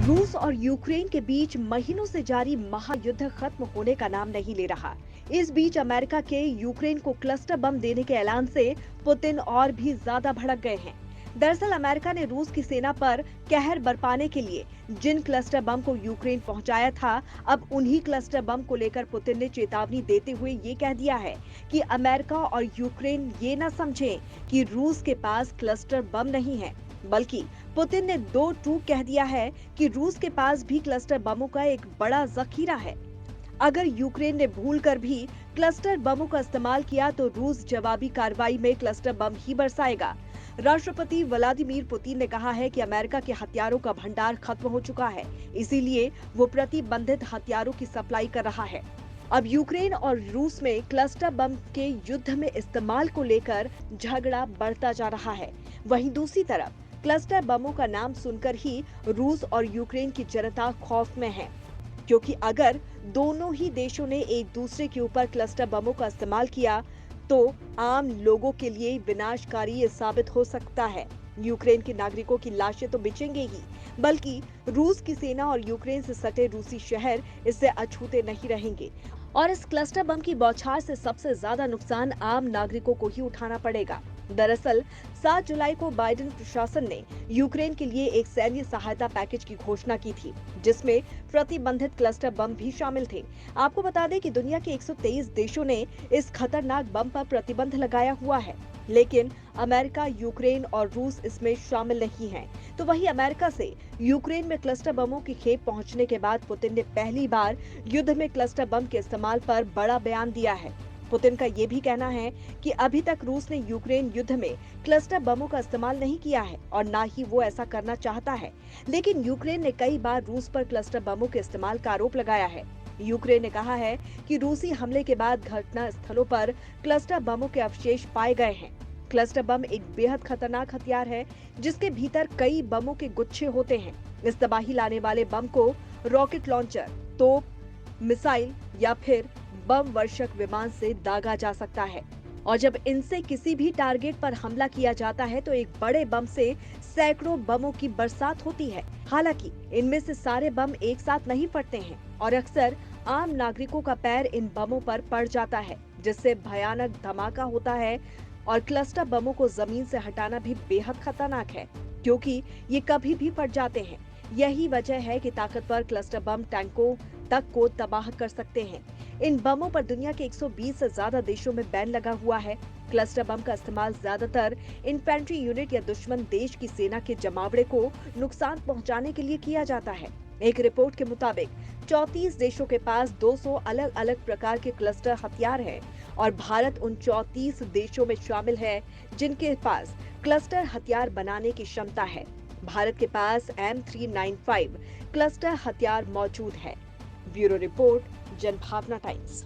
रूस और यूक्रेन के बीच महीनों से जारी महायुद्ध खत्म होने का नाम नहीं ले रहा। इस बीच अमेरिका के यूक्रेन को क्लस्टर बम देने के ऐलान से पुतिन और भी ज्यादा भड़क गए हैं। दरअसल अमेरिका ने रूस की सेना पर कहर बरपाने के लिए जिन क्लस्टर बम को यूक्रेन पहुंचाया था, अब उन्हीं क्लस्टर बम को लेकर पुतिन ने चेतावनी देते हुए ये कह दिया है कि अमेरिका और यूक्रेन ये न समझें कि रूस के पास क्लस्टर बम नहीं है, बल्कि पुतिन ने दो टूक कह दिया है कि रूस के पास भी क्लस्टर बमों का एक बड़ा जखीरा है। अगर यूक्रेन ने भूलकर भी क्लस्टर बमों का इस्तेमाल किया तो रूस जवाबी कार्रवाई में क्लस्टर बम ही बरसाएगा। राष्ट्रपति व्लादिमीर पुतिन ने कहा है कि अमेरिका के हथियारों का भंडार खत्म हो चुका है, इसीलिए वो प्रतिबंधित हथियारों की सप्लाई कर रहा है। अब यूक्रेन और रूस में क्लस्टर बम के युद्ध में इस्तेमाल को लेकर झगड़ा बढ़ता जा रहा है। वहीं दूसरी तरफ क्लस्टर बमों का नाम सुनकर ही रूस और यूक्रेन की जनता खौफ में है, क्योंकि अगर दोनों ही देशों ने एक दूसरे के ऊपर क्लस्टर बमों का इस्तेमाल किया तो आम लोगों के लिए विनाशकारी ये साबित हो सकता है। यूक्रेन के नागरिकों की लाशें तो बिछेंगे ही, बल्कि रूस की सेना और यूक्रेन से सटे रूसी शहर इससे अछूते नहीं रहेंगे। और इस क्लस्टर बम की बौछार से सबसे ज्यादा नुकसान आम नागरिकों को ही उठाना पड़ेगा। दरअसल 7 जुलाई को बाइडेन प्रशासन ने यूक्रेन के लिए एक सैन्य सहायता पैकेज की घोषणा की थी, जिसमें प्रतिबंधित क्लस्टर बम भी शामिल थे। आपको बता दें कि दुनिया के 123 देशों ने इस खतरनाक बम पर प्रतिबंध लगाया हुआ है, लेकिन अमेरिका, यूक्रेन और रूस इसमें शामिल नहीं हैं। तो वहीं अमेरिका से यूक्रेन में क्लस्टर बमों की खेप पहुंचने के बाद पुतिन ने पहली बार युद्ध में क्लस्टर बम के इस्तेमाल पर बड़ा बयान दिया है। पुतिन का ये भी कहना है कि अभी तक रूस ने यूक्रेन युद्ध में क्लस्टर बमों का इस्तेमाल नहीं किया है और ना ही वो ऐसा करना चाहता है, लेकिन यूक्रेन ने कई बार रूस पर क्लस्टर बमों के इस्तेमाल का आरोप लगाया है। यूक्रेन ने कहा है कि रूसी हमले के बाद घटना स्थलों पर क्लस्टर बमों के अवशेष पाए गए हैं। क्लस्टर बम एक बेहद खतरनाक हथियार है, जिसके भीतर कई बमों के गुच्छे होते हैं। इस तबाही लाने वाले बम को रॉकेट लॉन्चर, तोप, मिसाइल या फिर बम वर्षक विमान से दागा जा सकता है, और जब इनसे किसी भी टारगेट पर हमला किया जाता है तो एक बड़े बम से सैकड़ों बमों की बरसात होती है। हालांकि इनमें से सारे बम एक साथ नहीं फटते हैं और अक्सर आम नागरिकों का पैर इन बमों पर पड़ जाता है, जिससे भयानक धमाका होता है। और क्लस्टर बमों को जमीन से हटाना भी बेहद खतरनाक है, क्योंकि ये कभी भी फट जाते हैं। यही वजह है कि ताकतवर क्लस्टर बम टैंकों तक को तबाह कर सकते हैं। इन बमों पर दुनिया के 120 से ज्यादा देशों में बैन लगा हुआ है। क्लस्टर बम का इस्तेमाल ज्यादातर इन्फेंट्री यूनिट या दुश्मन देश की सेना के जमावड़े को नुकसान पहुंचाने के लिए किया जाता है। एक रिपोर्ट के मुताबिक 34 देशों के पास 200 अलग अलग प्रकार के क्लस्टर हथियार हैं और भारत उन 34 देशों में शामिल है जिनके पास क्लस्टर हथियार बनाने की क्षमता है। भारत के पास M395 क्लस्टर हथियार मौजूद है। Bureau report, Janbhavna times.